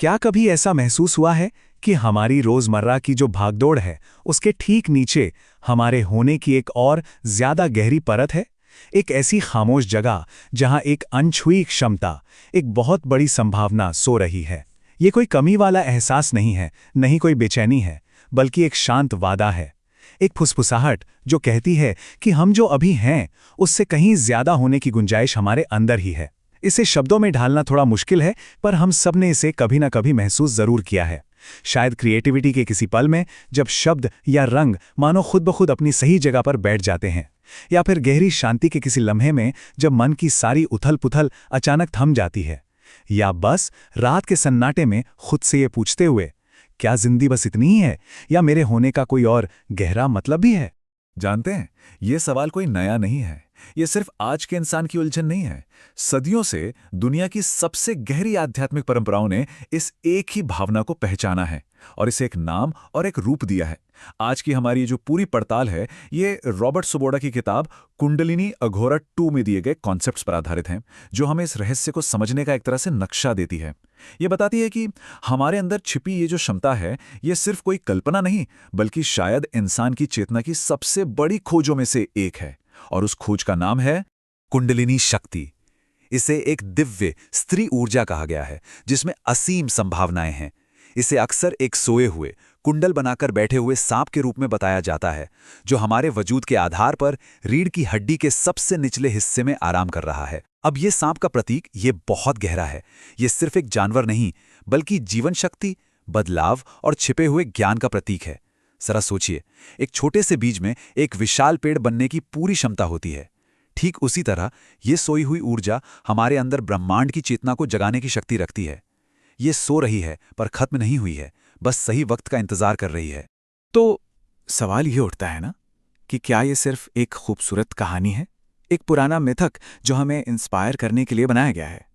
क्या कभी ऐसा महसूस हुआ है कि हमारी रोजमर्रा की जो भागदौड़ है, उसके ठीक नीचे हमारे होने की एक और ज्यादा गहरी परत है? एक ऐसी खामोश जगह जहां एक अनछुई क्षमता, एक बहुत बड़ी संभावना सो रही है। ये कोई कमी वाला एहसास नहीं है, नहीं कोई बेचैनी है, बल्कि एक शांत वादा है। एक फुसफुसाहट जो कहती है कि हम जो अभी हैं, उससे कहीं ज्यादा होने की गुंजाइश हमारे अंदर ही है। इसे शब्दों में ढालना थोड़ा मुश्किल है, पर हम सब ने इसे कभी ना कभी महसूस जरूर किया है। शायद क्रिएटिविटी के किसी पल में, जब शब्द या रंग मानो खुद ब खुद अपनी सही जगह पर बैठ जाते हैं, या फिर गहरी शांति के किसी लम्हे में, जब मन की सारी उथल पुथल अचानक थम जाती है, या बस रात के सन्नाटे में खुद से ये पूछते हुए, क्या जिंदगी बस इतनी ही है, या मेरे होने का कोई और गहरा मतलब भी है? जानते हैं, ये सवाल कोई नया नहीं है। ये सिर्फ आज के इंसान की उलझन नहीं है। सदियों से दुनिया की सबसे गहरी आध्यात्मिक परंपराओं ने इस एक ही भावना को पहचाना है और इसे एक नाम और एक रूप दिया है। आज की हमारी जो पूरी पड़ताल है, ये रॉबर्ट सुबोडा की किताब कुंडलिनी अघोरा 2 में दिए गए कॉन्सेप्ट्स पर आधारित हैं, जो हमें इस रहस्य को समझने का एक तरह से नक्शा देती है। ये बताती है कि हमारे अंदर छिपी ये जो क्षमता है, ये सिर्फ कोई कल्पना नहीं, बल्कि शायद इंसान की चेतना की सबसे बड़ी खोजों में से एक है। और उस खोज का नाम है कुंडलिनी शक्ति। इसे एक दिव्य स्त्री ऊर्जा कहा गया है, जिसमें असीम संभावनाएं हैं। इसे अक्सर एक सोए हुए, कुंडल बनाकर बैठे हुए सांप के रूप में बताया जाता है, जो हमारे वजूद के आधार पर रीढ़ की हड्डी के सबसे निचले हिस्से में आराम कर रहा है। अब ये सांप का प्रतीक ये बहुत गहरा है। ये सिर्फ एक जानवर नहीं, बल्कि जीवन शक्ति, बदलाव और छिपे हुए ज्ञान का प्रतीक है। जरा सोचिए, एक छोटे से बीज में एक विशाल पेड़ बनने की पूरी क्षमता होती है। ठीक उसी तरह ये सोई हुई ऊर्जा हमारे अंदर ब्रह्मांड की चेतना को जगाने की शक्ति रखती है। ये सो रही है, पर खत्म नहीं हुई है, बस सही वक्त का इंतजार कर रही है। तो सवाल ये उठता है ना, कि क्या ये सिर्फ एक खूबसूरत कहानी है, एक पुराना मिथक जो हमें इंस्पायर करने के लिए बनाया गया है,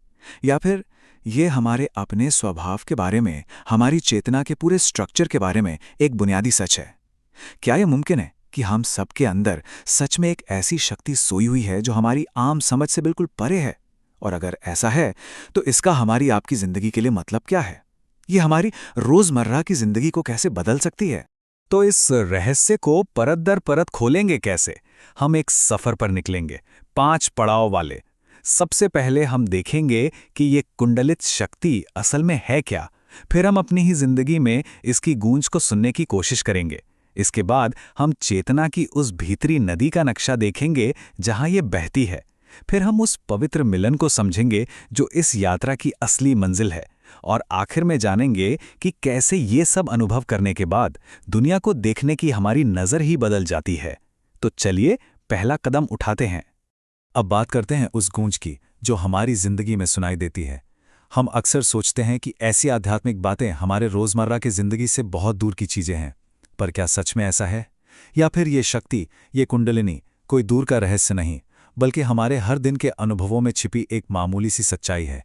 या फिर ये हमारे अपने स्वभाव के बारे में, हमारी चेतना के पूरे स्ट्रक्चर के बारे में एक बुनियादी सच है? क्या यह मुमकिन है कि हम सबके अंदर सच में एक ऐसी शक्ति सोई हुई है जो हमारी आम समझ से बिल्कुल परे है? और अगर ऐसा है, तो इसका हमारी आपकी जिंदगी के लिए मतलब क्या है? ये हमारी रोजमर्रा की जिंदगी को कैसे बदल सकती है? तो इस रहस्य को परत दर परत खोलेंगे कैसे? हम एक सफर पर निकलेंगे, 5 पड़ाव वाले। सबसे पहले हम देखेंगे कि ये कुंडलित शक्ति असल में है क्या। फिर हम अपनी ही जिंदगी में इसकी गूंज को सुनने की कोशिश करेंगे। इसके बाद हम चेतना की उस भीतरी नदी का नक्शा देखेंगे जहां ये बहती है। फिर हम उस पवित्र मिलन को समझेंगे जो इस यात्रा की असली मंजिल है। और आखिर में जानेंगे कि कैसे ये सब अनुभव करने के बाद दुनिया को देखने की हमारी नज़र ही बदल जाती है। तो चलिए पहला कदम उठाते हैं। अब बात करते हैं उस गूंज की जो हमारी जिंदगी में सुनाई देती है। हम अक्सर सोचते हैं कि ऐसी आध्यात्मिक बातें हमारे रोजमर्रा की जिंदगी से बहुत दूर की चीजें हैं, पर क्या सच में ऐसा है? या फिर ये शक्ति, ये कुंडलिनी कोई दूर का रहस्य नहीं, बल्कि हमारे हर दिन के अनुभवों में छिपी एक मामूली सी सच्चाई है?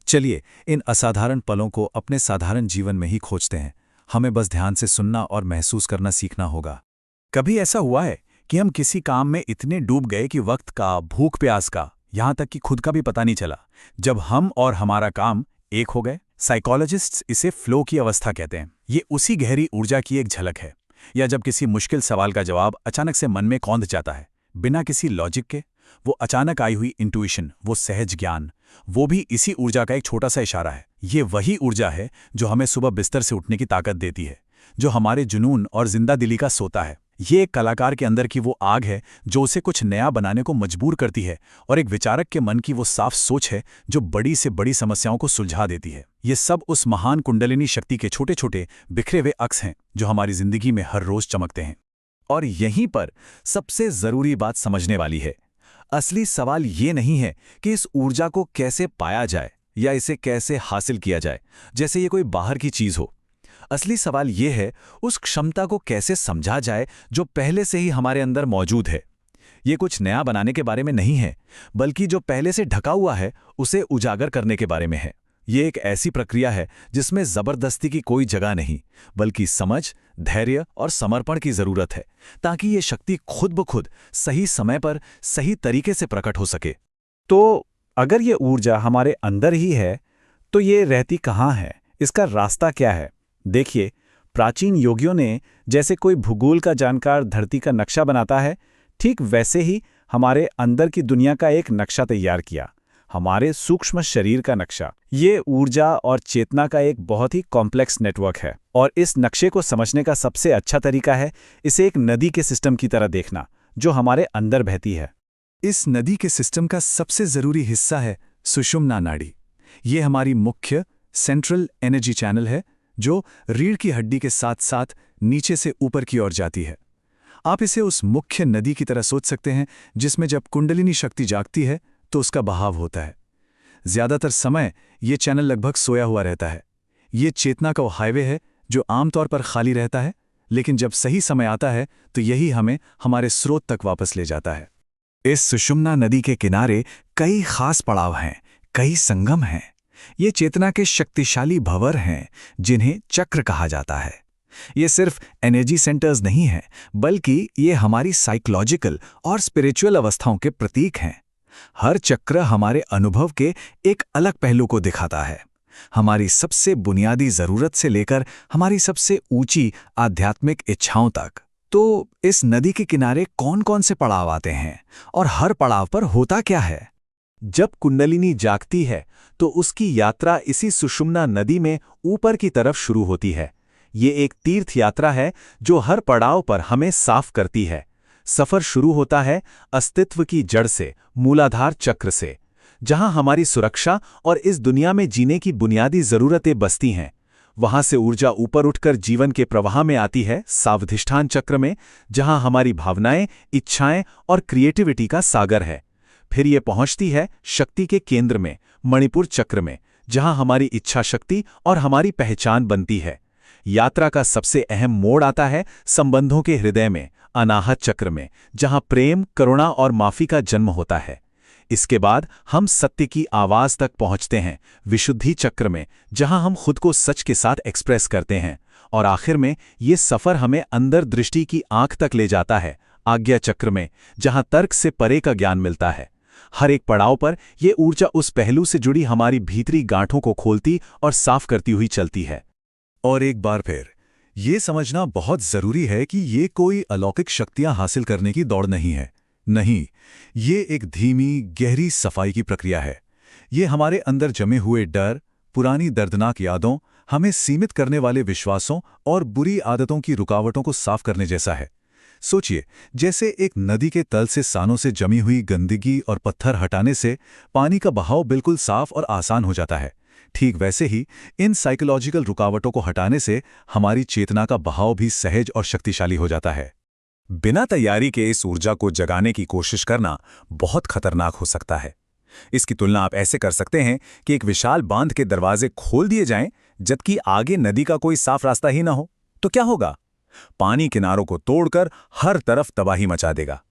चलिए इन असाधारण पलों को अपने साधारण जीवन में ही खोजते हैं। हमें बस ध्यान से सुनना और महसूस करना सीखना होगा। कभी ऐसा हुआ है कि हम किसी काम में इतने डूब गए कि वक्त का, भूख प्यास का, यहां तक कि खुद का भी पता नहीं चला, जब हम और हमारा काम एक हो गए? साइकोलॉजिस्ट्स इसे फ्लो की अवस्था कहते हैं। ये उसी गहरी ऊर्जा की एक झलक है। या जब किसी मुश्किल सवाल का जवाब अचानक से मन में कौंध जाता है, बिना किसी लॉजिक के, वो अचानक आई हुई इंट्यूशन, वो सहज ज्ञान, वो भी इसी ऊर्जा का एक छोटा सा इशारा है। ये वही ऊर्जा है जो हमें सुबह बिस्तर से उठने की ताकत देती है, जो हमारे जुनून और जिंदा दिली का सोता है। ये एक कलाकार के अंदर की वो आग है जो उसे कुछ नया बनाने को मजबूर करती है, और एक विचारक के मन की वो साफ सोच है जो बड़ी से बड़ी समस्याओं को सुलझा देती है। ये सब उस महान कुंडलिनी शक्ति के छोटे छोटे बिखरे हुए अक्स हैं जो हमारी जिंदगी में हर रोज चमकते हैं। और यहीं पर सबसे जरूरी बात समझने वाली है। असली सवाल ये नहीं है कि इस ऊर्जा को कैसे पाया जाए या इसे कैसे हासिल किया जाए, जैसे ये कोई बाहर की चीज हो। असली सवाल ये है, उस क्षमता को कैसे समझा जाए जो पहले से ही हमारे अंदर मौजूद है। ये कुछ नया बनाने के बारे में नहीं है, बल्कि जो पहले से ढका हुआ है उसे उजागर करने के बारे में है। ये एक ऐसी प्रक्रिया है जिसमें जबरदस्ती की कोई जगह नहीं, बल्कि समझ, धैर्य और समर्पण की जरूरत है, ताकि ये शक्ति खुद ब खुद सही समय पर सही तरीके से प्रकट हो सके। तो अगर ये ऊर्जा हमारे अंदर ही है, तो ये रहती कहाँ है? इसका रास्ता क्या है? देखिए, प्राचीन योगियों ने जैसे कोई भूगोल का जानकार धरती का नक्शा बनाता है, ठीक वैसे ही हमारे अंदर की दुनिया का एक नक्शा तैयार किया, हमारे सूक्ष्म शरीर का नक्शा। ये ऊर्जा और चेतना का एक बहुत ही कॉम्प्लेक्स नेटवर्क है, और इस नक्शे को समझने का सबसे अच्छा तरीका है इसे एक नदी के सिस्टम की तरह देखना, जो हमारे अंदर बहती है। इस नदी के सिस्टम का सबसे जरूरी हिस्सा है सुषुम्ना नाड़ी। ये हमारी मुख्य सेंट्रल एनर्जी चैनल है, जो रीढ़ की हड्डी के साथ साथ नीचे से ऊपर की ओर जाती है। आप इसे उस मुख्य नदी की तरह सोच सकते हैं जिसमें जब कुंडलिनी शक्ति जागती है तो उसका बहाव होता है। ज्यादातर समय ये चैनल लगभग सोया हुआ रहता है। ये चेतना का वो हाईवे है जो आमतौर पर खाली रहता है, लेकिन जब सही समय आता है तो यही हमें हमारे स्रोत तक वापस ले जाता है। इस सुषुम्ना नदी के किनारे कई खास पड़ाव हैं, कई संगम हैं। ये चेतना के शक्तिशाली भंवर हैं जिन्हें चक्र कहा जाता है। ये सिर्फ एनर्जी सेंटर्स नहीं हैं, बल्कि ये हमारी साइकोलॉजिकल और स्पिरिचुअल अवस्थाओं के प्रतीक हैं। हर चक्र हमारे अनुभव के एक अलग पहलू को दिखाता है, हमारी सबसे बुनियादी जरूरत से लेकर हमारी सबसे ऊंची आध्यात्मिक इच्छाओं तक। तो इस नदी के किनारे कौन-कौन से पड़ाव आते हैं और हर पड़ाव पर होता क्या है? जब कुंडलिनी जागती है तो उसकी यात्रा इसी सुषुम्ना नदी में ऊपर की तरफ शुरू होती है। ये एक तीर्थ यात्रा है जो हर पड़ाव पर हमें साफ करती है। सफर शुरू होता है अस्तित्व की जड़ से, मूलाधार चक्र से, जहां हमारी सुरक्षा और इस दुनिया में जीने की बुनियादी जरूरतें बसती हैं। वहां से ऊर्जा ऊपर उठकर जीवन के प्रवाह में आती है सावधिष्ठान चक्र में, जहां हमारी भावनाएं, इच्छाएं और क्रिएटिविटी का सागर है। फिर ये पहुंचती है शक्ति के केंद्र में, मणिपुर चक्र में, जहां हमारी इच्छा शक्ति और हमारी पहचान बनती है। यात्रा का सबसे अहम मोड़ आता है संबंधों के हृदय में, अनाहत चक्र में, जहां प्रेम, करुणा और माफी का जन्म होता है। इसके बाद हम सत्य की आवाज तक पहुंचते हैं, विशुद्धि चक्र में, जहां हम खुद को सच के साथ एक्सप्रेस करते हैं। और आखिर में ये सफर हमें अंदर दृष्टि की आंख तक ले जाता है, आज्ञा चक्र में, जहां तर्क से परे का ज्ञान मिलता है। हर एक पड़ाव पर यह ऊर्जा उस पहलू से जुड़ी हमारी भीतरी गांठों को खोलती और साफ करती हुई चलती है। और एक बार फिर ये समझना बहुत जरूरी है कि ये कोई अलौकिक शक्तियां हासिल करने की दौड़ नहीं है। नहीं, ये एक धीमी, गहरी सफाई की प्रक्रिया है। ये हमारे अंदर जमे हुए डर, पुरानी दर्दनाक यादों, हमें सीमित करने वाले विश्वासों और बुरी आदतों की रुकावटों को साफ करने जैसा है। सोचिए, जैसे एक नदी के तल से सानों से जमी हुई गंदगी और पत्थर हटाने से पानी का बहाव बिल्कुल साफ और आसान हो जाता है। ठीक वैसे ही इन साइकोलॉजिकल रुकावटों को हटाने से हमारी चेतना का बहाव भी सहज और शक्तिशाली हो जाता है। बिना तैयारी के इस ऊर्जा को जगाने की कोशिश करना बहुत खतरनाक हो सकता है। इसकी तुलना आप ऐसे कर सकते हैं कि एक विशाल बांध के दरवाजे खोल दिए जाएं, जबकि आगे नदी का कोई साफ रास्ता ही ना हो। तो क्या होगा? पानी किनारों को तोड़कर हर तरफ तबाही मचा देगा।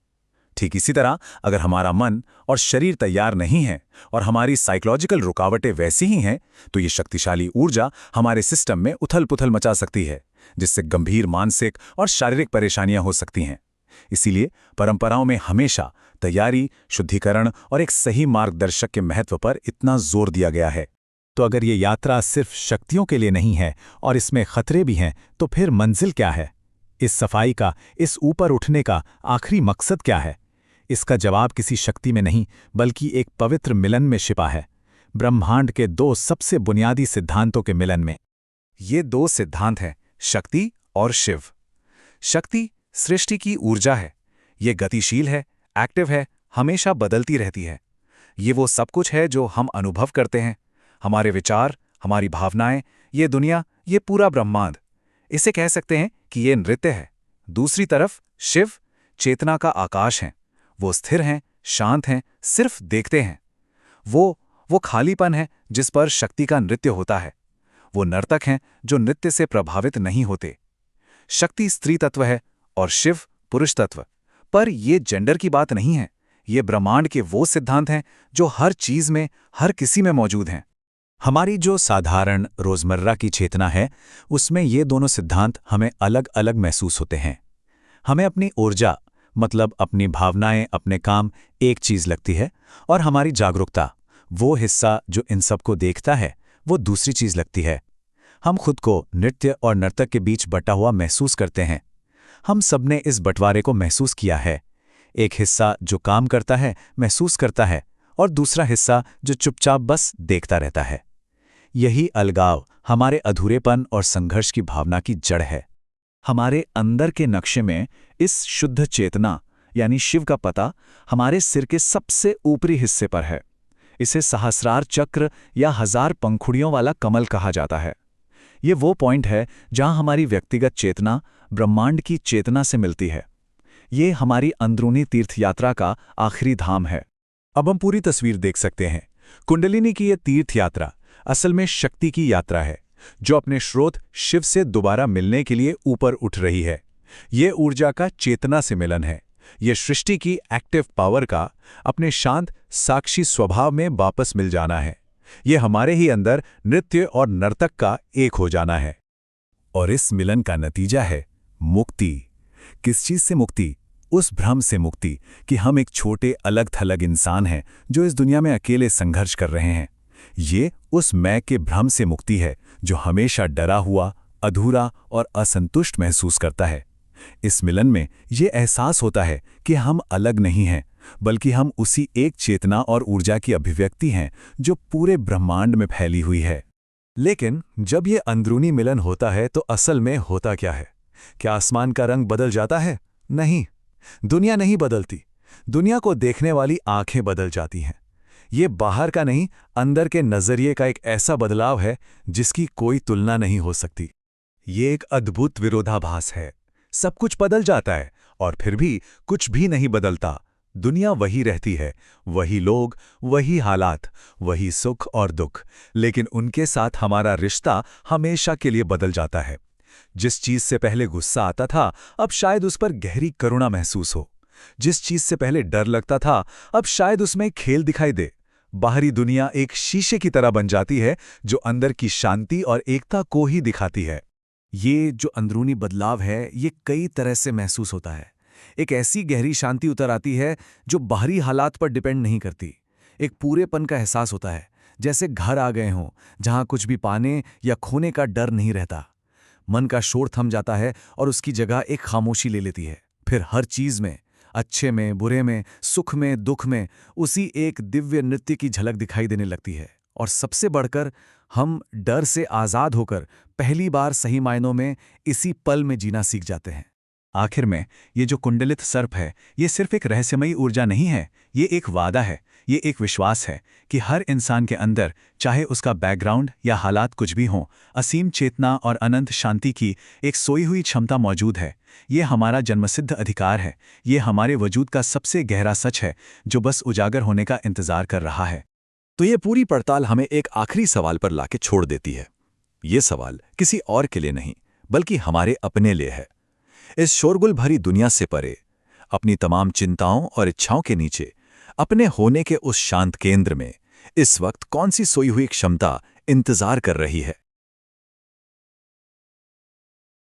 ठीक इसी तरह अगर हमारा मन और शरीर तैयार नहीं है और हमारी साइकोलॉजिकल रुकावटें वैसी ही हैं, तो ये शक्तिशाली ऊर्जा हमारे सिस्टम में उथल-पुथल मचा सकती है, जिससे गंभीर मानसिक और शारीरिक परेशानियां हो सकती हैं। इसीलिए परंपराओं में हमेशा तैयारी, शुद्धिकरण और एक सही मार्गदर्शक के महत्व पर इतना जोर दिया गया है। तो अगर ये यात्रा सिर्फ शक्तियों के लिए नहीं है और इसमें खतरे भी हैं, तो फिर मंजिल क्या है? इस सफाई का, इस ऊपर उठने का आखिरी मकसद क्या है? इसका जवाब किसी शक्ति में नहीं, बल्कि एक पवित्र मिलन में छिपा है, ब्रह्मांड के दो सबसे बुनियादी सिद्धांतों के मिलन में। ये दो सिद्धांत हैं, शक्ति और शिव। शक्ति सृष्टि की ऊर्जा है। ये गतिशील है, एक्टिव है, हमेशा बदलती रहती है। ये वो सब कुछ है जो हम अनुभव करते हैं, हमारे विचार, हमारी भावनाएं, ये दुनिया, ये पूरा ब्रह्मांड। इसे कह सकते हैं कि ये नृत्य है। दूसरी तरफ शिव चेतना का आकाश है। वो स्थिर हैं, शांत हैं, सिर्फ देखते हैं। वो खालीपन है जिस पर शक्ति का नृत्य होता है। वो नर्तक हैं जो नृत्य से प्रभावित नहीं होते। शक्ति स्त्री तत्व है और शिव पुरुष तत्व। पर ये जेंडर की बात नहीं है। ये ब्रह्मांड के वो सिद्धांत हैं जो हर चीज में, हर किसी में मौजूद हैं। हमारी जो साधारण रोजमर्रा की चेतना है, उसमें ये दोनों सिद्धांत हमें अलग अलग महसूस होते हैं। हमें अपनी ऊर्जा, मतलब अपनी भावनाएं, अपने काम एक चीज लगती है, और हमारी जागरूकता, वो हिस्सा जो इन सबको देखता है, वो दूसरी चीज लगती है। हम खुद को नृत्य और नर्तक के बीच बटा हुआ महसूस करते हैं। हम सबने इस बंटवारे को महसूस किया है। एक हिस्सा जो काम करता है, महसूस करता है, और दूसरा हिस्सा जो चुपचाप बस देखता रहता है। यही अलगाव हमारे अधूरेपन और संघर्ष की भावना की जड़ है। हमारे अंदर के नक्शे में इस शुद्ध चेतना यानी शिव का पता हमारे सिर के सबसे ऊपरी हिस्से पर है। इसे सहस्रार चक्र या 1000 पंखुड़ियों वाला कमल कहा जाता है। ये वो पॉइंट है जहां हमारी व्यक्तिगत चेतना ब्रह्मांड की चेतना से मिलती है। ये हमारी अंदरूनी तीर्थयात्रा का आखिरी धाम है। अब हम पूरी तस्वीर देख सकते हैं। कुंडलिनी की ये तीर्थयात्रा असल में शक्ति की यात्रा है, जो अपने स्रोत शिव से दोबारा मिलने के लिए ऊपर उठ रही है। ये ऊर्जा का चेतना से मिलन है। ये सृष्टि की एक्टिव पावर का अपने शांत साक्षी स्वभाव में वापस मिल जाना है। ये हमारे ही अंदर नृत्य और नर्तक का एक हो जाना है। और इस मिलन का नतीजा है मुक्ति। किस चीज से मुक्ति? उस भ्रम से मुक्ति कि हम एक छोटे अलग थलग इंसान हैं जो इस दुनिया में अकेले संघर्ष कर रहे हैं। ये उस मैं के भ्रम से मुक्ति है जो हमेशा डरा हुआ, अधूरा और असंतुष्ट महसूस करता है। इस मिलन में ये एहसास होता है कि हम अलग नहीं हैं, बल्कि हम उसी एक चेतना और ऊर्जा की अभिव्यक्ति हैं जो पूरे ब्रह्मांड में फैली हुई है। लेकिन जब ये अंदरूनी मिलन होता है तो असल में होता क्या है? क्या आसमान का रंग बदल जाता है? नहीं, दुनिया नहीं बदलती। दुनिया को देखने वाली आंखें बदल जाती हैं। ये बाहर का नहीं, अंदर के नजरिए का एक ऐसा बदलाव है जिसकी कोई तुलना नहीं हो सकती। ये एक अद्भुत विरोधाभास है। सब कुछ बदल जाता है और फिर भी कुछ भी नहीं बदलता। दुनिया वही रहती है, वही लोग, वही हालात, वही सुख और दुख, लेकिन उनके साथ हमारा रिश्ता हमेशा के लिए बदल जाता है। जिस चीज से पहले गुस्सा आता था, अब शायद उस पर गहरी करुणा महसूस हो। जिस चीज से पहले डर लगता था, अब शायद उसमें खेल दिखाई दे। बाहरी दुनिया एक शीशे की तरह बन जाती है जो अंदर की शांति और एकता को ही दिखाती है। ये जो अंदरूनी बदलाव है, ये कई तरह से महसूस होता है। एक ऐसी गहरी शांति उतर आती है जो बाहरी हालात पर डिपेंड नहीं करती। एक पूरेपन का एहसास होता है, जैसे घर आ गए हों, जहां कुछ भी पाने या खोने का डर नहीं रहता। मन का शोर थम जाता है और उसकी जगह एक खामोशी ले लेती है। फिर हर चीज में, अच्छे में, बुरे में, सुख में, दुख में, उसी एक दिव्य नृत्य की झलक दिखाई देने लगती है। और सबसे बढ़कर हम डर से आज़ाद होकर पहली बार सही मायनों में इसी पल में जीना सीख जाते हैं। आखिर में ये जो कुंडलित सर्प है, ये सिर्फ एक रहस्यमयी ऊर्जा नहीं है, ये एक वादा है, ये एक विश्वास है कि हर इंसान के अंदर, चाहे उसका बैकग्राउंड या हालात कुछ भी हों, असीम चेतना और अनंत शांति की एक सोई हुई क्षमता मौजूद है। ये हमारा जन्मसिद्ध अधिकार है। ये हमारे वजूद का सबसे गहरा सच है जो बस उजागर होने का इंतजार कर रहा है। तो ये पूरी पड़ताल हमें एक आखिरी सवाल पर लाके छोड़ देती है। ये सवाल किसी और के लिए नहीं, बल्कि हमारे अपने लिए है। इस शोरगुल भरी दुनिया से परे, अपनी तमाम चिंताओं और इच्छाओं के नीचे, अपने होने के उस शांत केंद्र में इस वक्त कौन सी सोई हुई क्षमता इंतजार कर रही है?